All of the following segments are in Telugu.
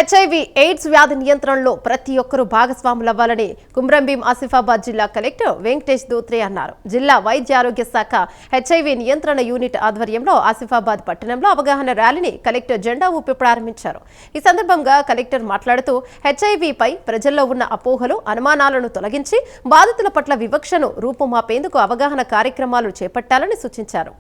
హెచ్ఐవి ఎయిడ్స్ వ్యాధి నియంత్రణలో ప్రతి ఒక్కరూ భాగస్వాములవ్వాలని కుమ్రంభీం ఆసిఫాబాద్ జిల్లా కలెక్టర్ వెంకటేష్ దూత్రే అన్నారు. జిల్లా వైద్య ఆరోగ్య శాఖ హెచ్ఐవి నియంత్రణ యూనిట్ ఆధ్వర్యంలో ఆసిఫాబాద్ పట్టణంలో అవగాహన ర్యాలీని కలెక్టర్ జెండా ఊపి ప్రారంభించారు. ఈ సందర్భంగా కలెక్టర్ మాట్లాడుతూ హెచ్ఐవిపై ప్రజల్లో ఉన్న అపోహలు, అనుమానాలను తొలగించి బాధితుల పట్ల వివక్షను రూపుమాపేందుకు అవగాహన కార్యక్రమాలు చేపట్టాలని సూచించారు.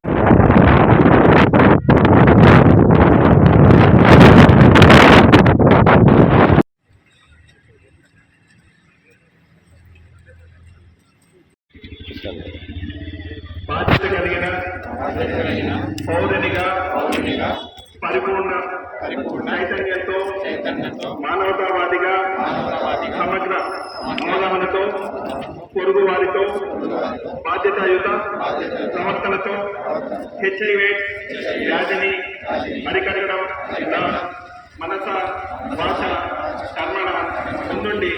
బాధ్యత కలిగిన పౌరునిగా పరిపూర్ణ చైతన్యంతో మానవతావాదిగా సమగ్ర అవగాహనతో పొరుగు వారితో బాధ్యతాయుత ప్రవర్తనతో హెచ్ఐవి వ్యాధిని అరికట్టడం మనస భాష కర్మణ ముందుండి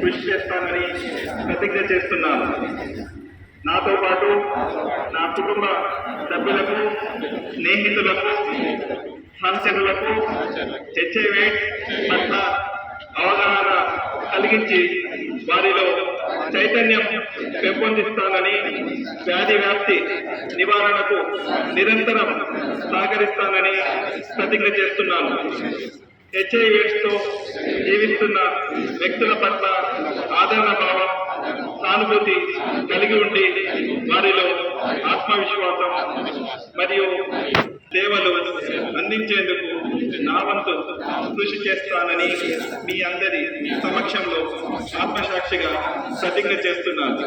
కృషి చేస్తానని ప్రతిజ్ఞ చేస్తున్నాను. నాతో పాటు నా కుటుంబ సభ్యులకు, స్నేహితులకు, సహచరులకు హెచ్ఐవి పట్ల అవగాహన కలిగించి వారిలో చైతన్యం పెంపొందిస్తానని, వ్యాధి వ్యాప్తి నివారణకు నిరంతరం సహకరిస్తానని ప్రతిజ్ఞ చేస్తున్నాను. హెచ్ఐవితో జీవిస్తున్న వ్యక్తుల పట్ల ఆదరణ భావం, సానుభూతి కలిగి ఉండి వారిలో ఆత్మవిశ్వాసం మరియు సేవలు అందించేందుకు నా వంతు కృషి చేస్తానని మీ అందరి సమక్షంలో ఆత్మసాక్షిగా ప్రతిజ్ఞ చేస్తున్నాను.